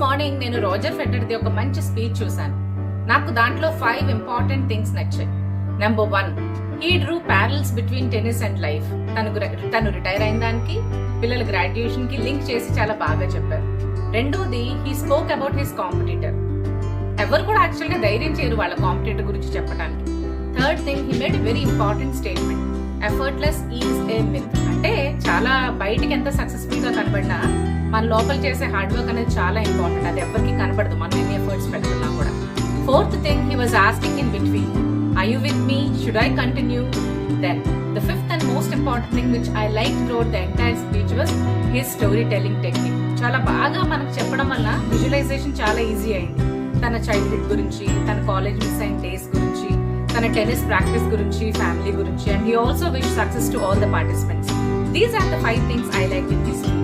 Morning నేను Roger ఫెడరర్ది ఒక మంచి స్పీచ్ చూశాను. నాకు దాంట్లో 5 ఇంపార్టెంట్ థింగ్స్ నచ్చాయి. Number 1, he Drew parallels between tennis and life. తను రిటైర్ అయిన దానికి పిల్లల గ్రాడ్యుయేషన్ కి లింక్ చేసి చాలా బాగా చెప్పారు. రెండోది, he spoke about his competitor. ఎవరు కూడా యాక్చువల్ గా ధైర్యం చేయరు వాళ్ళ కాంపిటీటర్ గురించి చెప్పడానికి. Third thing, he made very important statement, effortless is a myth. అంటే చాలా బయటికి ఎంత సక్సెస్ఫుల్ గా కనబడినా మన లోపల చేసే హార్డ్ వర్క్ అనేది చాలా ఇంపార్టెంట్. అది ఎవరికి కనబడదు మనం ఎన్ని ఎఫర్ట్స్ పెడుతున్నా కూడా. Fourth thing, he was asking in between, are you with me, should I continue? Then the fifth and most important thing which I like throughout the entire speech was his story telling technique. చాలా బాగా మనకు చెప్పడం వల్ల visualisation చాలా easy అయింది. తన childhood గురించి, తన కాలేజ్ మిస్ అయిన డేస్ గురించి, తన టెన్నిస్ ప్రాక్టీస్ గురించి, ఫ్యామిలీ గురించి, and he also wish success to all the participants. These are the 5 things I liked in this speech.